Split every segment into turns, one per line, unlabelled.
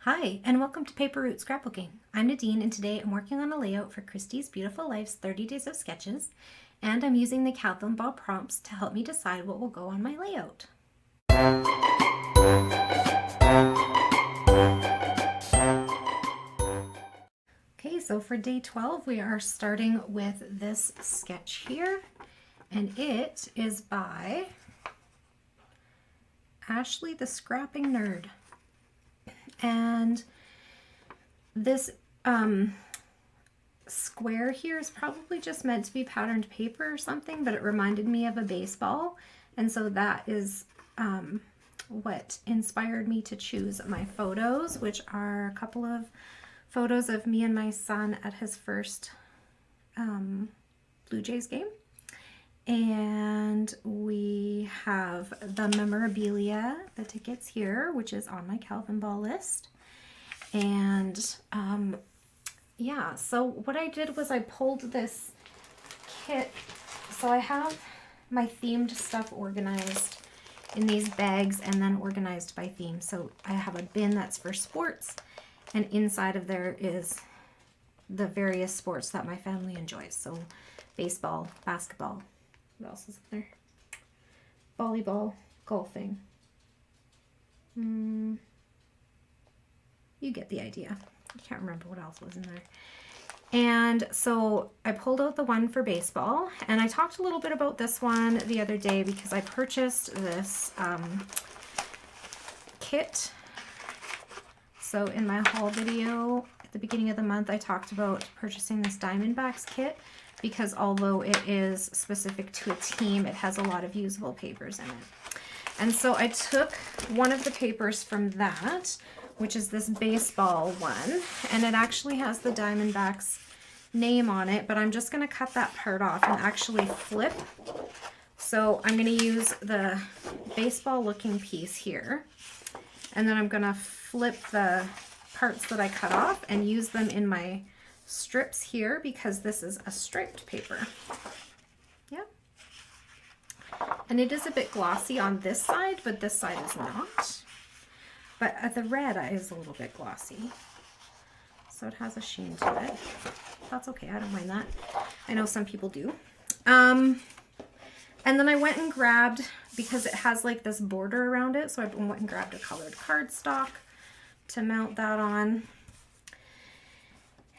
Hi, and welcome to Paper Route Scrapbooking. I'm Nadine, and today I'm working on a layout for Christie's Beautiful Life's 30 Days of Sketches, and I'm using the Calvinball Prompts to help me decide what will go on my layout. Okay, so for day 12, we are starting with this sketch here, and it is by Ashley the Scrapping Nerd. And this square here is probably just meant to be patterned paper or something, but it reminded me of a baseball, and so that is what inspired me to choose my photos, which are a couple of photos of me and my son at his first Blue Jays game. And we have the memorabilia, the tickets here, which is on my Calvinball list. And yeah, so what I did was I pulled this kit. So I have my themed stuff organized in these bags and then organized by theme. So I have a bin that's for sports, and inside of there is the various sports that my family enjoys. So baseball, basketball. What else is in there? Volleyball, golfing. You get the idea. I can't remember what else was in there. And so I pulled out the one for baseball, and I talked a little bit about this one the other day because I purchased this kit. So in my haul video at the beginning of the month, I talked about purchasing this Diamondbacks kit, because although it is specific to a team, it has a lot of usable papers in it. And so I took one of the papers from that, which is this baseball one, and it actually has the Diamondbacks name on it, but I'm just going to cut that part off and actually flip. So I'm going to use the baseball looking piece here, and then I'm going to flip the parts that I cut off and use them in my strips here, because this is a striped paper. Yeah. And it is a bit glossy on this side, but this side is not. But the red is a little bit glossy. So it has a sheen to it. That's okay, I don't mind that. I know some people do. And then I went and grabbed, because it has like this border around it, so I went and grabbed a colored cardstock to mount that on.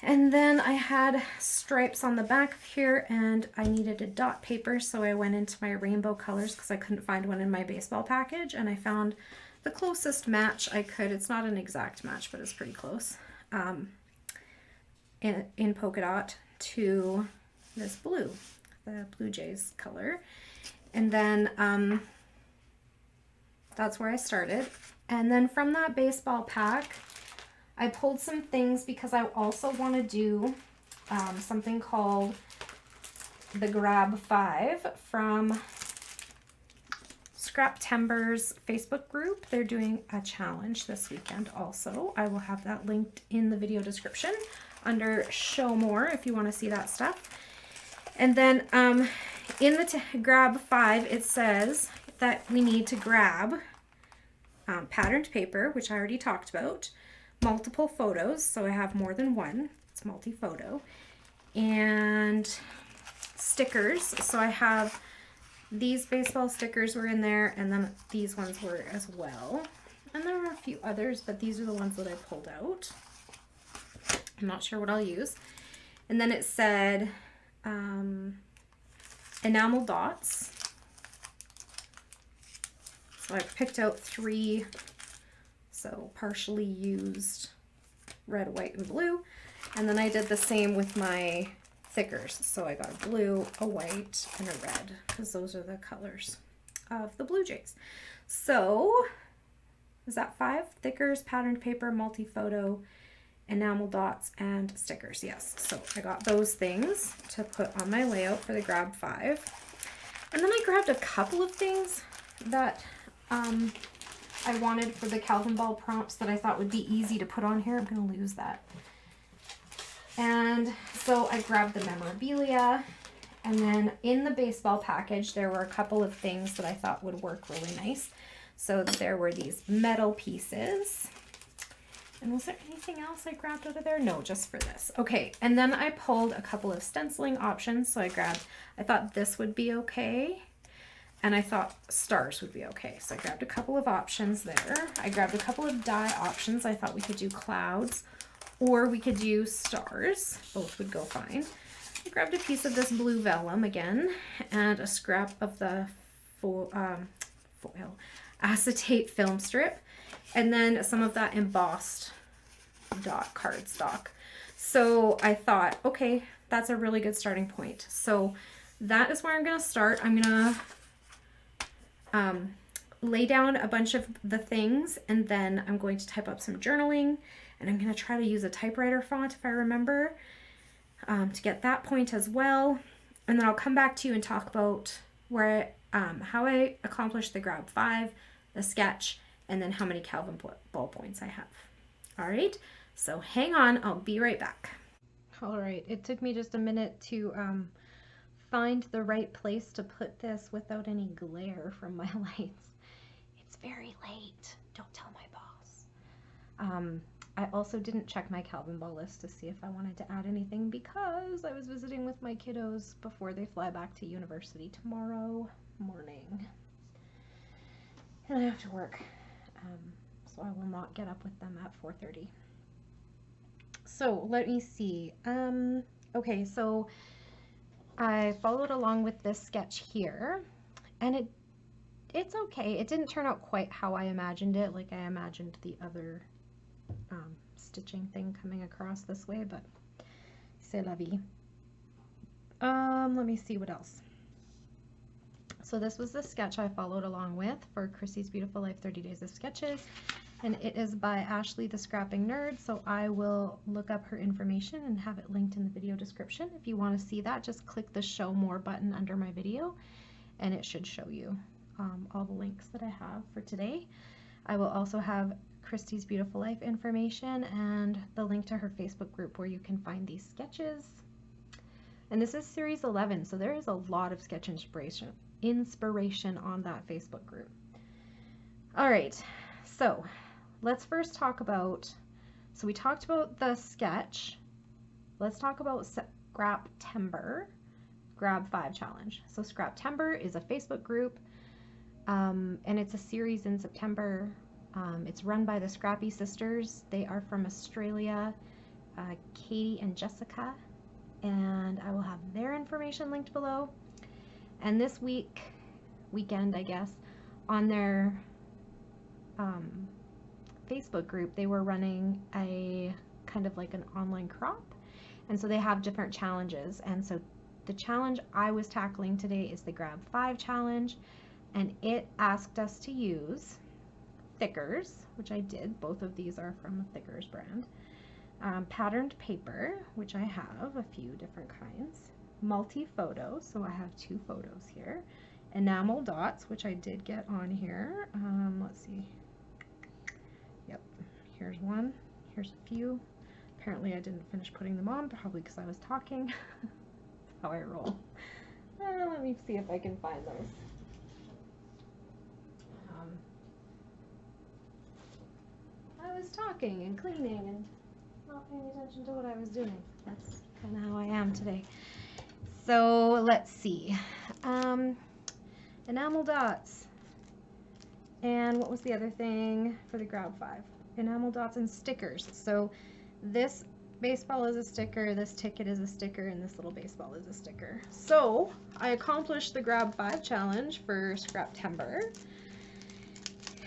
And then I had stripes on the back here, and I needed a dot paper, so I went into my rainbow colors because I couldn't find one in my baseball package, and I found the closest match I could. It's not an exact match, but it's pretty close, in polka dot to this blue, the Blue Jays color. And then that's where I started. And then from that baseball pack, I pulled some things because I also want to do something called the Grab 5 from Scraptember's Facebook group. They're doing a challenge this weekend also. I will have that linked in the video description under Show More if you want to see that stuff. And then in the Grab 5, it says that we need to grab patterned paper, which I already talked about, multiple photos, so I have more than one, it's multi-photo, and stickers. So I have these baseball stickers were in there, and then these ones were as well, and there were a few others, but these are the ones that I pulled out. I'm not sure what I'll use. And then it said enamel dots, so I picked out 3. So partially used red, white, and blue. And then I did the same with my thickers. So I got a blue, a white, and a red, because those are the colors of the Blue Jays. So is that 5? Thickers, patterned paper, multi-photo, enamel dots, and stickers. Yes, so I got those things to put on my layout for the Grab 5. And then I grabbed a couple of things that I wanted for the Calvinball Prompts that I thought would be easy to put on here. I'm going to lose that. And so I grabbed the memorabilia, and then in the baseball package there were a couple of things that I thought would work really nice. So there were these metal pieces, And was there anything else I grabbed out of there? No, just for this. Okay, and then I pulled a couple of stenciling options. So I thought this would be okay. And I thought stars would be okay. So I grabbed a couple of options there. I grabbed a couple of die options. I thought we could do clouds or we could do stars. Both would go fine. I grabbed a piece of this blue vellum again and a scrap of the foil acetate film strip. And then some of that embossed dot cardstock. So I thought, okay, that's a really good starting point. So that is where I'm going to start. I'm going to lay down a bunch of the things, and then I'm going to type up some journaling, and I'm going to try to use a typewriter font if I remember to get that point as well. And then I'll come back to you and talk about where how I accomplished the grab 5, the sketch, and then how many Calvinball points I have. All right, so hang on, I'll be right back. All right, it took me just a minute to find the right place to put this without any glare from my lights. It's very late, don't tell my boss. I also didn't check my Calvinball list to see if I wanted to add anything because I was visiting with my kiddos before they fly back to university tomorrow morning. And I have to work. So I will not get up with them at 4:30. So let me see. Okay, so I followed along with this sketch here, and it's okay. It didn't turn out quite how I imagined it. Like I imagined the other stitching thing coming across this way, but c'est la vie. Let me see what else. So this was the sketch I followed along with for Christie's Beautiful Life 30 Days of Sketches, and it is by Ashley the Scrapping Nerd, so I will look up her information and have it linked in the video description. If you want to see that, just click the Show More button under my video, and it should show you all the links that I have for today. I will also have Christie's Beautiful Life information and the link to her Facebook group where you can find these sketches. And this is series 11, so there is a lot of sketch inspiration on that Facebook group. All right, so let's first talk about, so we talked about the sketch. Let's talk about Scraptember Grab 5 Challenge. So Scraptember is a Facebook group, and it's a series in September. It's run by the Scrappy Sisters. They are from Australia, Katie and Jessica, and I will have their information linked below. And this weekend, I guess, on their Facebook group, they were running a kind of like an online crop, and so they have different challenges. And so the challenge I was tackling today is the Grab 5 challenge, and it asked us to use thickers, which I did. Both of these are from the Thickers brand. Patterned paper, which I have a few different kinds. Multi-photo, so I have 2 photos here. Enamel dots, which I did get on here. Let's see. Yep, here's one. Here's a few. Apparently I didn't finish putting them on, probably because I was talking. That's how I roll. Let me see if I can find those. I was talking and cleaning and not paying attention to what I was doing. That's kind of how I am today. So let's see. Enamel dots. And what was the other thing for the Grab 5? Enamel dots and stickers. So this baseball is a sticker, this ticket is a sticker, and this little baseball is a sticker. So I accomplished the Grab 5 challenge for Scraptember.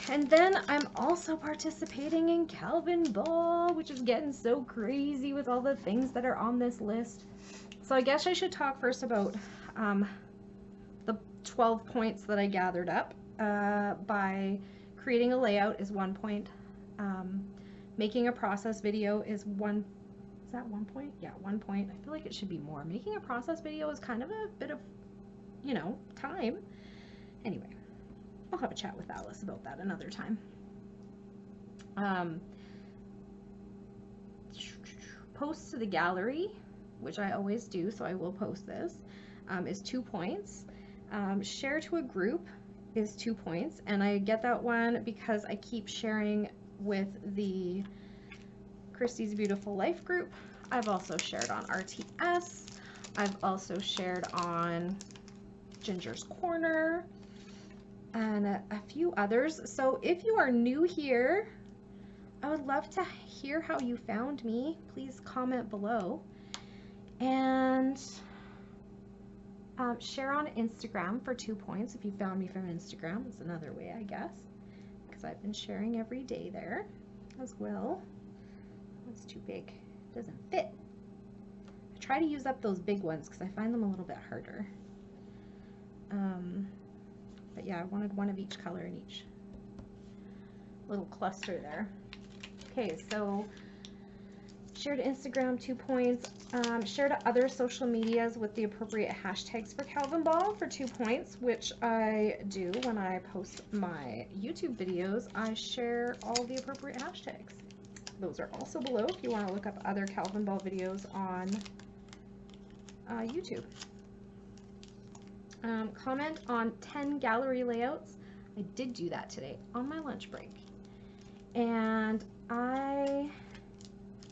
And then I'm also participating in Calvinball, which is getting so crazy with all the things that are on this list. So I guess I should talk first about the 12 points that I gathered up. By creating a layout is 1 point. Making a process video is one. Is that 1 point? Yeah, 1 point. I feel like it should be more. Making a process video is kind of a bit of, you know, time. Anyway, I'll have a chat with Alice about that another time. Post to the gallery, which I always do, so I will post this, is 2 points. Share to a group is 2 points, and I get that one because I keep sharing with the Christie's Beautiful Life group. I've also shared on RTS. I've also shared on Ginger's Corner and a few others. So if you are new here, I would love to hear how you found me. Please comment below. And share on Instagram for 2 points if you found me from Instagram. It's another way, I guess, because I've been sharing every day there as well. It's too big. It doesn't fit. I try to use up those big ones because I find them a little bit harder. But yeah, I wanted one of each color in each little cluster there. Okay, so share to Instagram, 2 points. Share to other social medias with the appropriate hashtags for Calvinball for 2 points, which I do when I post my YouTube videos. I share all the appropriate hashtags. Those are also below if you want to look up other Calvinball videos on YouTube. Comment on 10 gallery layouts. I did do that today on my lunch break. And I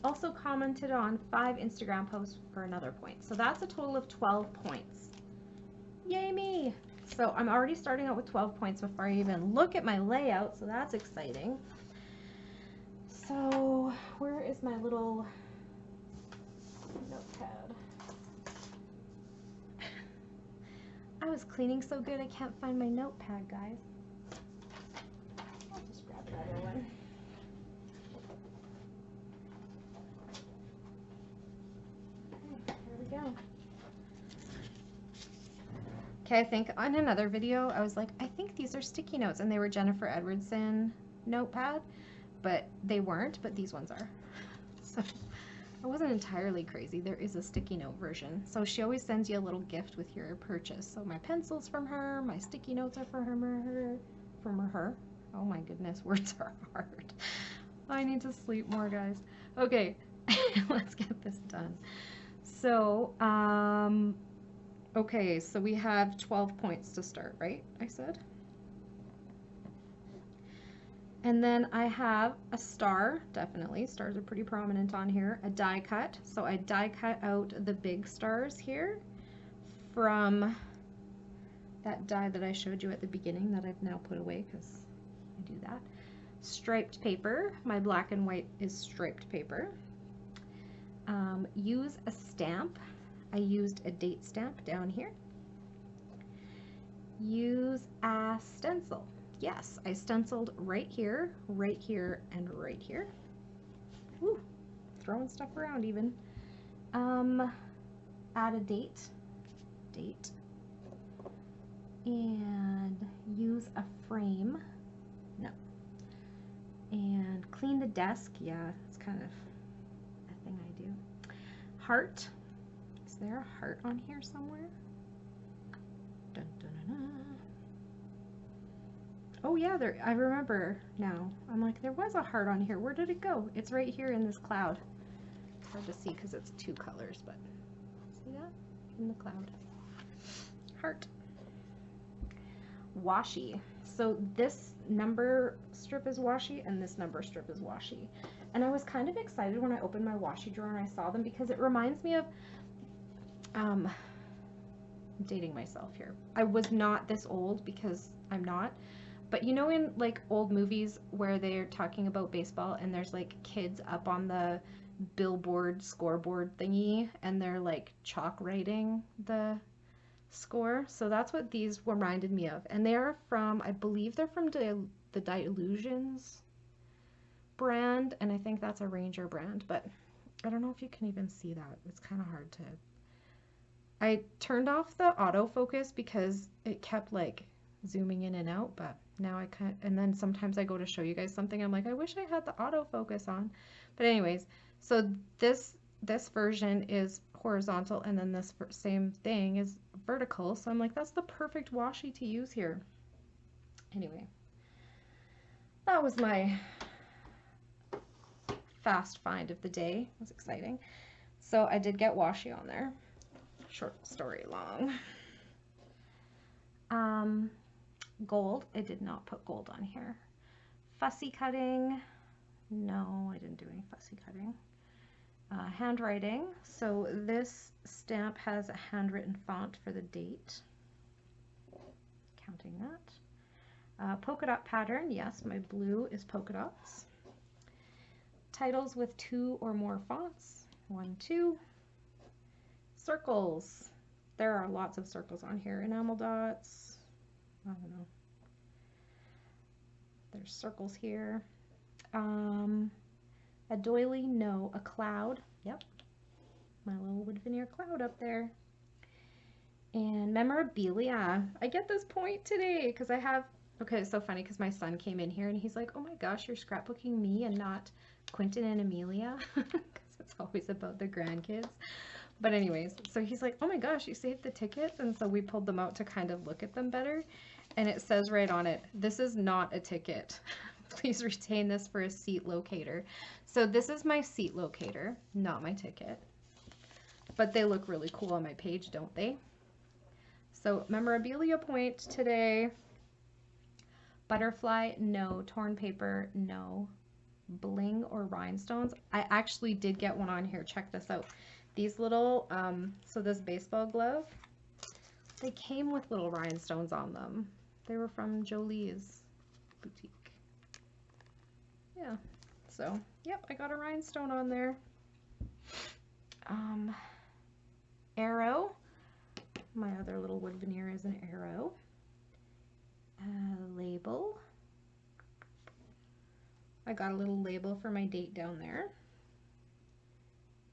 also commented on 5 Instagram posts for another point. So that's a total of 12 points. Yay me! So I'm already starting out with 12 points before I even look at my layout, so that's exciting. So where is my little notepad? I was cleaning so good I can't find my notepad, guys. I'll just grab another one. Okay, I think on another video, I was like, I think these are sticky notes, and they were Jennifer Edwardson notepad, but they weren't, but these ones are. So I wasn't entirely crazy. There is a sticky note version. So she always sends you a little gift with your purchase. So my pencil's from her, my sticky notes are from her. Oh my goodness, words are hard. I need to sleep more, guys. Okay, let's get this done. So, okay, so we have 12 points to start, right? I said. And then I have a star, definitely. Stars are pretty prominent on here. A die cut. So I die cut out the big stars here from that die that I showed you at the beginning that I've now put away because I do that. Striped paper. My black and white is striped paper. Use a stamp. I used a date stamp down here. Use a stencil. Yes, I stenciled right here, and right here. Woo, throwing stuff around even. Add a date, and use a frame. No. And clean the desk. Yeah, it's kind of a thing I do. Heart. Is there a heart on here somewhere? Dun, dun, dun, dun. Oh yeah, there. I remember now. I'm like, there was a heart on here. Where did it go? It's right here in this cloud. It's hard to see because it's 2 colors, but see that? In the cloud. Heart. Washi. So this number strip is washi and this number strip is washi. And I was kind of excited when I opened my washi drawer and I saw them because it reminds me of I'm dating myself here. I was not this old because I'm not. But you know in like old movies where they're talking about baseball and there's like kids up on the billboard scoreboard thingy and they're like chalk writing the score? So that's what these reminded me of. And they are from, I believe they're from the Dilutions brand, and I think that's a Ranger brand, but I don't know if you can even see that. It's kind of hard to... I turned off the autofocus because it kept like zooming in and out, but now I can't. And then sometimes I go to show you guys something, I'm like, I wish I had the autofocus on. But anyways, so this version is horizontal, and then this same thing is vertical. So I'm like, that's the perfect washi to use here. Anyway, that was my fast find of the day. It was exciting. So I did get washi on there. Short story long. Gold. I did not put gold on here. Fussy cutting. No, I didn't do any fussy cutting. Handwriting. So this stamp has a handwritten font for the date. Counting that. Polka dot pattern. Yes, my blue is polka dots. Titles with 2 or more fonts. 1, 2. Circles. There are lots of circles on here. Enamel dots. I don't know. There's circles here. A doily, no. A cloud, yep. My little wood veneer cloud up there. And memorabilia. I get this point today because I have, okay, it's so funny because my son came in here and he's like, oh my gosh, you're scrapbooking me and not Quentin and Amelia. Because it's always about the grandkids. But anyways, so he's like, oh my gosh, you saved the tickets. And so we pulled them out to kind of look at them better. And it says right on it, this is not a ticket. Please retain this for a seat locator. So this is my seat locator, not my ticket. But they look really cool on my page, don't they? So memorabilia point today. Butterfly, no. Torn paper, no. Bling or rhinestones. I actually did get one on here. Check this out. These little, so this baseball glove, they came with little rhinestones on them. They were from Jolie's boutique. Yeah, so, yep, I got a rhinestone on there. Arrow. My other little wood veneer is an arrow. Label. I got a little label for my date down there.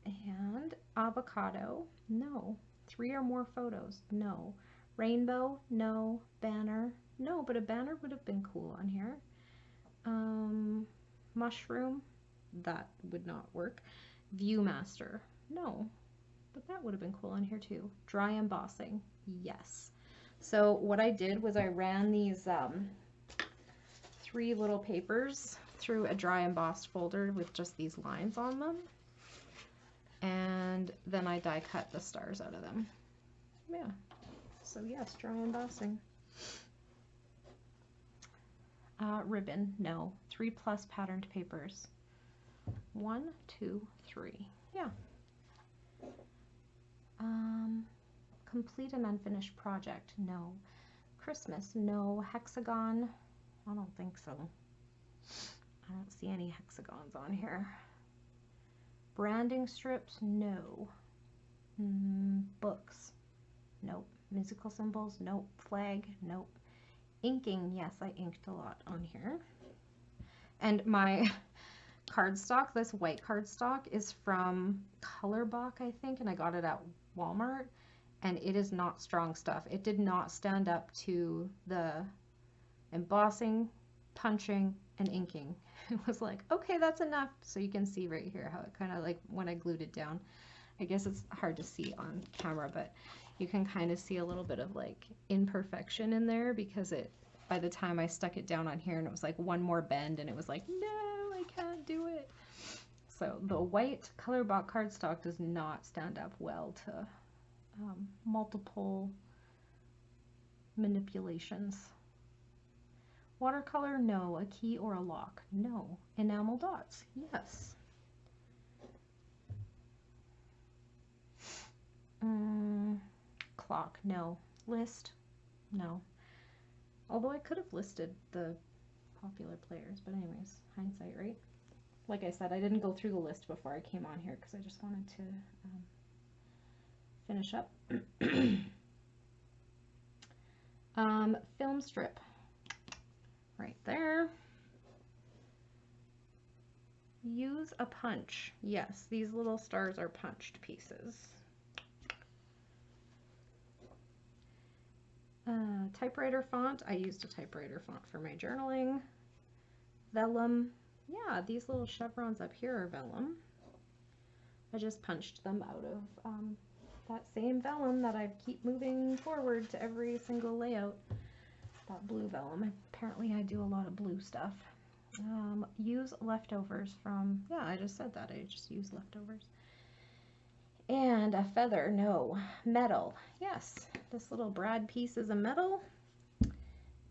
And avocado, no. 3 or more photos, no. Rainbow, no. Banner, no, but a banner would have been cool on here. Mushroom, that would not work. Viewmaster, no, but that would have been cool on here too. Dry embossing, yes. So what I did was I ran these 3 little papers through a dry embossed folder with just these lines on them. And then I die cut the stars out of them. Yeah, so yes, dry embossing. Ribbon, no. 3+ patterned papers. 1, 2, 3. Yeah. Complete an unfinished project, no. Christmas, no. Hexagon, I don't think so. I don't see any hexagons on here. Branding strips, no. Books, nope. Musical symbols, nope. Flag, nope. Inking, yes, I inked a lot on here. And my cardstock, this white cardstock, is from Colorbach, I think, and I got it at Walmart. And it is not strong stuff. It did not stand up to the embossing, punching, and inking. It was like, okay, that's enough. So you can see right here how it kind of like when I glued it down. I guess it's hard to see on camera, but you can kind of see a little bit of like imperfection in there because it, by the time I stuck it down on here and it was like one more bend and it was like, no, I can't do it. So the white Colorbach cardstock does not stand up well to multiple manipulations. Watercolor, no. A key or a lock, no. Enamel dots, yes. Clock, no. List, no. Although I could have listed the popular players, but anyways, hindsight, right? Like I said, I didn't go through the list before I came on here because I just wanted to finish up. Film strip, right there. Use a punch. Yes, these little stars are punched pieces. Typewriter font. I used a typewriter font for my journaling. Vellum. Yeah, these little chevrons up here are vellum. I just punched them out of that same vellum that I keep moving forward to every single layout. That blue vellum. Apparently I do a lot of blue stuff. Use leftovers from, yeah, I just said that. I just use leftovers. And a feather, no. Metal, yes. This little brad piece is a metal.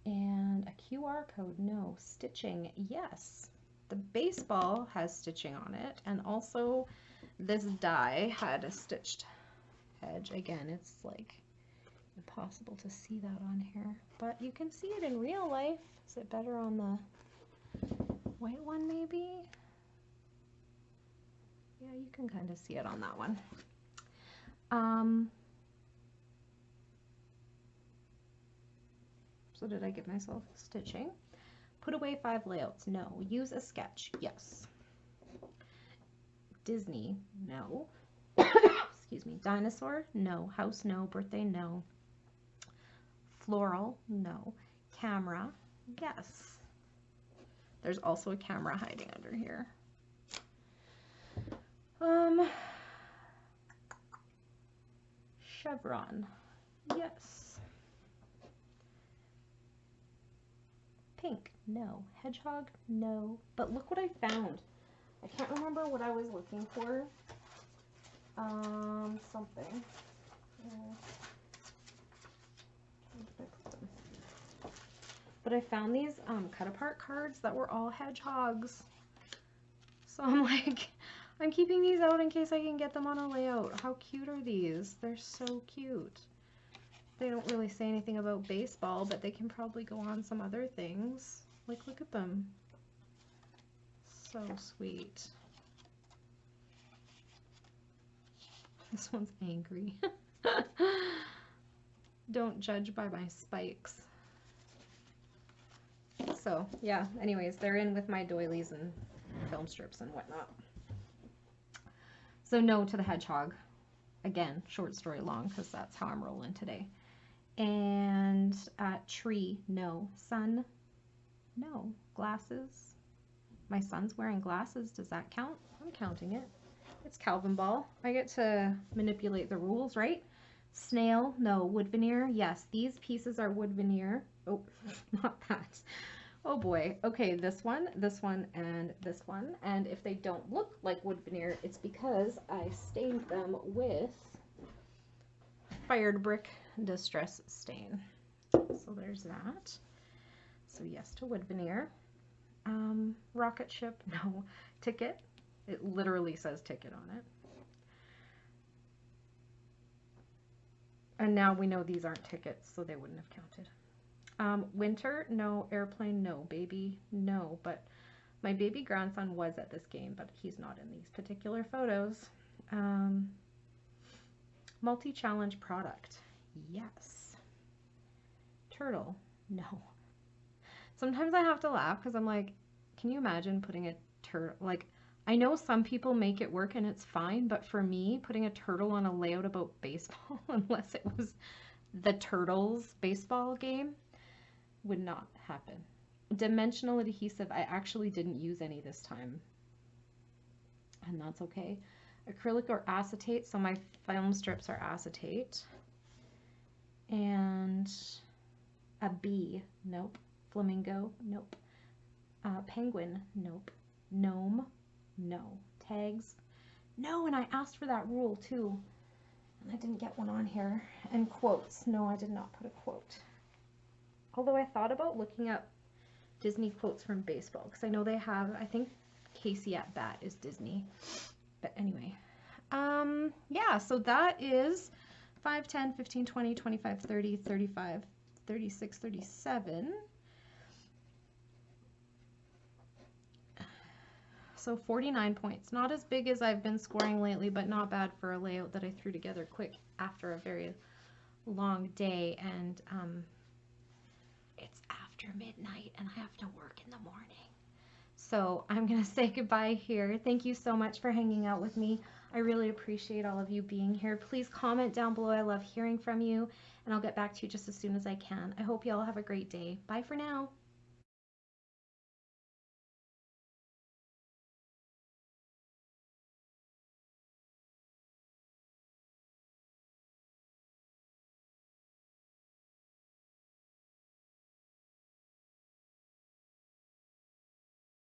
And a QR code, no. Stitching, yes. The baseball has stitching on it, and also this die had a stitched edge. Again, it's like impossible to see that on here, but you can see it in real life. Is it better on the white one maybe? Yeah, you can kind of see it on that one. So did I give myself stitching? Put away 5 layouts. No. Use a sketch. Yes. Disney. No. Excuse me. Dinosaur. No. House. No. Birthday. No. Floral. No. Camera. Yes. There's also a camera hiding under here. Chevron. Yes. Pink. No. Hedgehog. No. But look what I found. I can't remember what I was looking for. Something. But I found these cut apart cards that were all hedgehogs. So I'm like, I'm keeping these out in case I can get them on a layout. How cute are these? They're so cute. They don't really say anything about baseball, but they can probably go on some other things. Like, look at them. So sweet. This one's angry. Don't judge by my spikes. So, yeah, anyways, they're in with my doilies and film strips and whatnot. So no to the hedgehog. Again, short story long, because that's how I'm rolling today. And tree, no. Sun, no. Glasses. My son's wearing glasses. Does that count? I'm counting it. It's Calvinball. I get to manipulate the rules, right? Snail, no. Wood veneer, yes. These pieces are wood veneer. Oh, not that. Oh boy. Okay, this one, and this one. And if they don't look like wood veneer, it's because I stained them with fired brick distress stain. So there's that. So yes to wood veneer. Rocket ship, no. Ticket, it literally says ticket on it. And now we know these aren't tickets, so they wouldn't have counted. Winter, no. Airplane, no. Baby, no. But my baby grandson was at this game, but he's not in these particular photos. Multi-challenge product, yes. Turtle, no. Sometimes I have to laugh because I'm like, can you imagine putting a turtle, like, I know some people make it work and it's fine, but for me, putting a turtle on a layout about baseball, unless it was the Turtles baseball game, would not happen. Dimensional adhesive, I actually didn't use any this time, and that's okay. Acrylic or acetate, so my film strips are acetate. And a bee, nope. Flamingo, nope. Penguin, nope. Gnome, no. Tags, no. And I asked for that rule too, and I didn't get one on here. And quotes, no, I did not put a quote. Although I thought about looking up Disney quotes from baseball, because I know they have, I think Casey at Bat is Disney. But anyway, yeah, so that is 5, 10, 15, 20, 25, 30, 35, 36, 37. So 49 points. Not as big as I've been scoring lately, but not bad for a layout that I threw together quick after a very long day. And it's after midnight and I have to work in the morning. So I'm going to say goodbye here. Thank you so much for hanging out with me. I really appreciate all of you being here. Please comment down below. I love hearing from you, and I'll get back to you just as soon as I can. I hope you all have a great day. Bye for now.